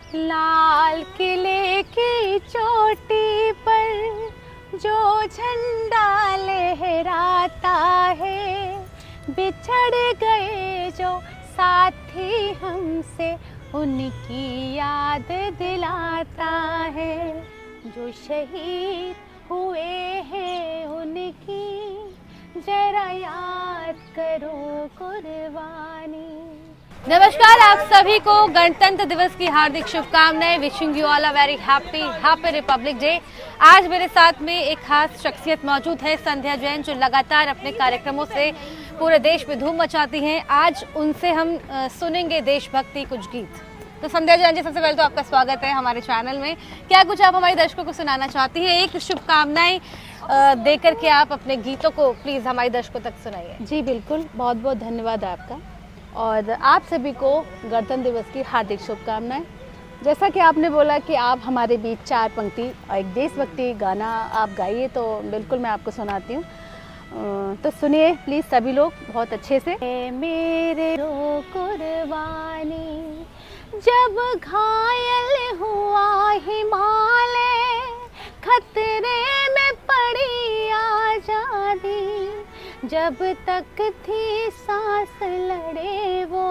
लाल किले की चोटी पर जो झंडा लहराता है, बिछड़ गए जो साथी हमसे उनकी याद दिलाता है। जो शहीद हुए हैं उनकी जरा याद करो कुर्बानी। नमस्कार, आप सभी को गणतंत्र दिवस की हार्दिक शुभकामनाएं। Wishing you all a very happy Republic day. आज मेरे साथ में एक खास शख्सियत मौजूद है, संध्या जैन, जो लगातार अपने कार्यक्रमों से पूरे देश में धूम मचाती हैं। आज उनसे हम सुनेंगे देशभक्ति कुछ गीत। तो संध्या जैन जी, सबसे पहले तो आपका स्वागत है हमारे चैनल में। क्या कुछ आप हमारे दर्शकों को सुनाना चाहती हैं? एक शुभकामनाएं देकर के आप अपने गीतों को प्लीज़ हमारे दर्शकों तक सुनाइए। जी बिल्कुल, बहुत बहुत धन्यवाद आपका और आप सभी को गणतंत्र दिवस की हार्दिक शुभकामनाएं। जैसा कि आपने बोला कि आप हमारे बीच चार पंक्ति और एक देशभक्ति गाना आप गाइए, तो बिल्कुल मैं आपको सुनाती हूँ। तो सुनिए प्लीज़ सभी लोग बहुत अच्छे से। मेरे रो कुर्बानी, जब घायल हुआ हिमालय, खतरे में पड़ी आजादी, जब तक थी सांस लड़े वो,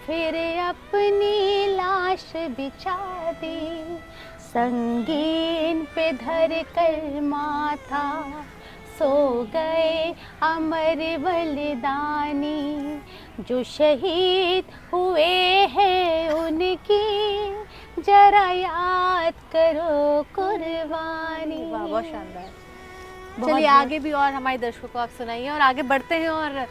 फिर अपनी लाश बिछा दी। संगीन पे धर कर माथा सो गए अमर बलिदानी, जो शहीद हुए हैं उनकी जरा याद करो कुर्बानी। वाह, बहुत शानदार। चलिए आगे भी और हमारे दर्शकों को आप सुनाइए और आगे बढ़ते हैं और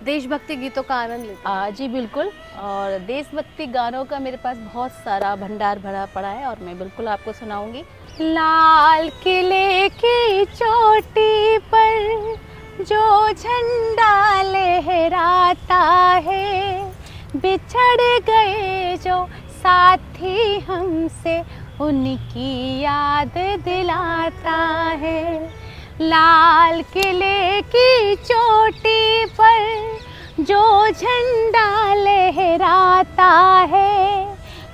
देशभक्ति गीतों का आनंद लेते हैं। जी बिल्कुल, और देशभक्ति गानों का मेरे पास बहुत सारा भंडार भरा पड़ा है और मैं बिल्कुल आपको सुनाऊंगी। लाल किले की चोटी पर जो झंडा लहराता है, बिछड़ गए जो साथी हमसे उनकी याद दिलाता है। लाल किले की चोटी पर जो झंडा लहराता है,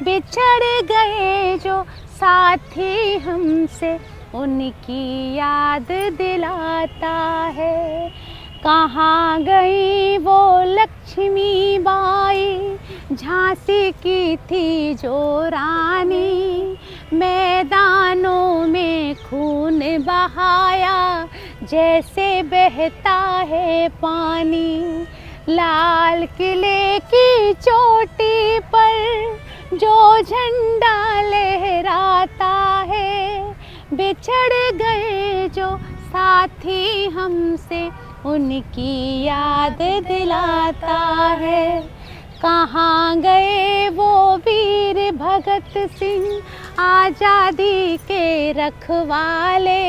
बिछड़ गए जो साथी हमसे उनकी याद दिलाता है। कहाँ गई वो लक्ष्मी बाई, झांसी की थी जो रानी, मैदानों में खून बहाया जैसे बहता है पानी। लाल किले की चोटी पर जो झंडा लहराता है, बिछड़ गए जो साथी हमसे उनकी याद दिलाता है। कहाँ गए वो वीर भगत सिंह, आज़ादी के रखवाले,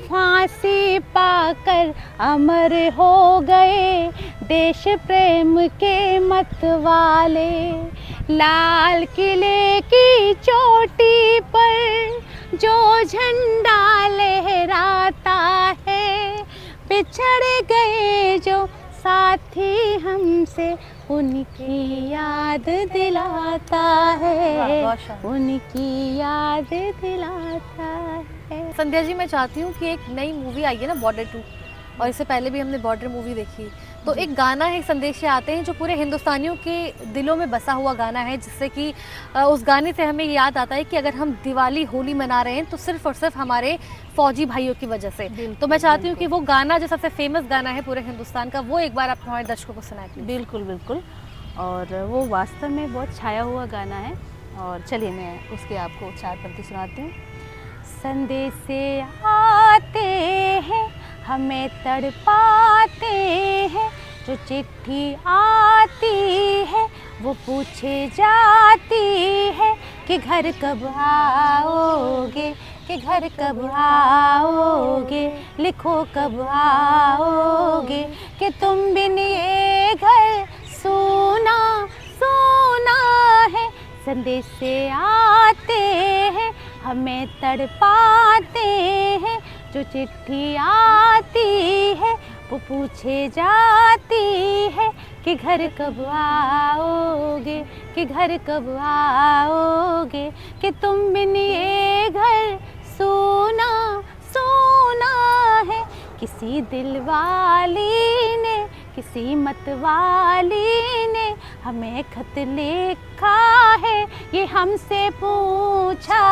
फांसी पाकर अमर हो गए देश प्रेम के मतवाले। लाल किले की चोटी पर जो झंडा लहराता है, बिछड़ गए जो साथी हमसे उनकी याद दिलाता है, उनकी याद दिलाता है। संध्या जी, मैं चाहती हूँ कि एक नई मूवी आई है ना, बॉर्डर 2, और इससे पहले भी हमने बॉर्डर मूवी देखी, तो एक गाना है, संदेश आते हैं जो पूरे हिंदुस्तानियों के दिलों में बसा हुआ गाना है, जिससे कि उस गाने से हमें याद आता है कि अगर हम दिवाली होली मना रहे हैं तो सिर्फ और सिर्फ हमारे फौजी भाइयों की वजह से। तो मैं चाहती हूँ कि वो गाना जो सबसे फेमस गाना है पूरे हिंदुस्तान का, वो एक बार आप हमारे दर्शकों को सुनाएं। बिल्कुल बिल्कुल, और वो वास्तव में बहुत छाया हुआ गाना है। और चलिए मैं उसके आपको चार पंक्ति सुनाती हूँ। संदेश से आते हैं हमें तड़पाते हैं, जो चिट्ठी आती है वो पूछे जाती है कि घर कब आओगे, कि घर कब आओगे, लिखो कब आओगे, कि तुम बिन ये घर सोना सोना है। संदेश से आते हैं हमें तड़पाते हैं, जो चिट्ठी आती है वो पूछे जाती है कि घर कब आओगे, कि घर कब आओगे। कि तुम बिन ये घर सूना सूना है। किसी दिल वाली ने, किसी मत वाली ने हमें खत लिखा है, ये हमसे पूछा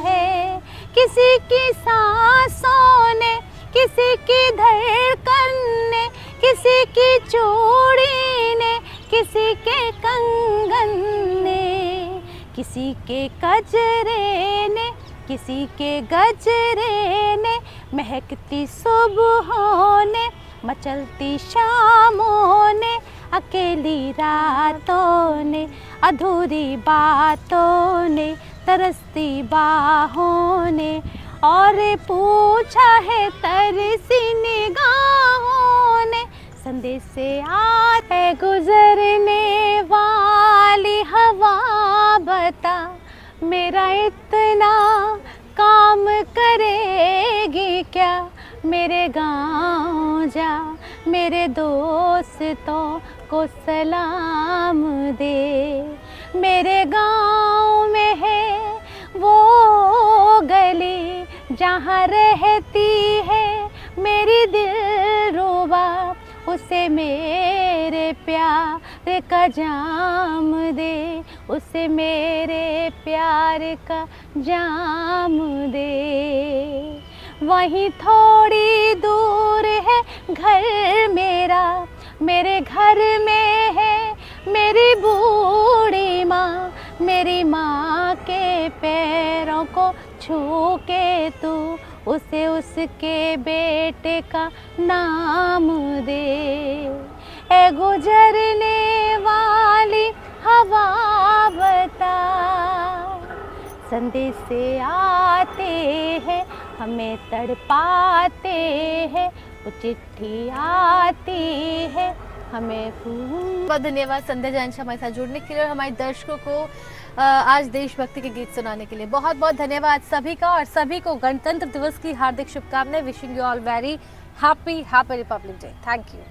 है। किसी की सांसों ने, किसी की धड़कन ने, किसी की चूड़ी ने, किसी के कंगन ने, किसी के गजरे ने, किसी के गजरे ने, महकती सुबहों ने, मचलती शामों ने, अकेली रातों ने, अधूरी बातों ने, तरसती बाहों ने, और पूछा है तरसी निगाहों ने। संदेश से आते गुजरने वाली हवा बता, मेरा इतना काम करेगी क्या। मेरे गाँव जा, मेरे दोस्तों को सलाम दे। मेरे गाँव में है वो गली जहाँ रहती है मेरी दिलरुबा, उसे मेरे प्यार का जाम दे, उसे मेरे प्यार का जाम दे। वहीं थोड़ी दूर है घर मेरा, मेरे घर में है मेरी बूढ़ी माँ। मेरी माँ के पैरों को छू के तू उसे उसके बेटे का नाम दे। ए गुजरने वाली हवा बता, संदेश से आते हैं हमें तड़पाते हैं, वो चिट्ठी आती है हमें बहुत धन्यवाद संध्या जानशा हमारे साथ जुड़ने के लिए और हमारे दर्शकों को आज देशभक्ति के गीत सुनाने के लिए। बहुत बहुत धन्यवाद सभी का, और सभी को गणतंत्र दिवस की हार्दिक शुभकामनाएं। Wishing you all very happy Republic day. Thank you.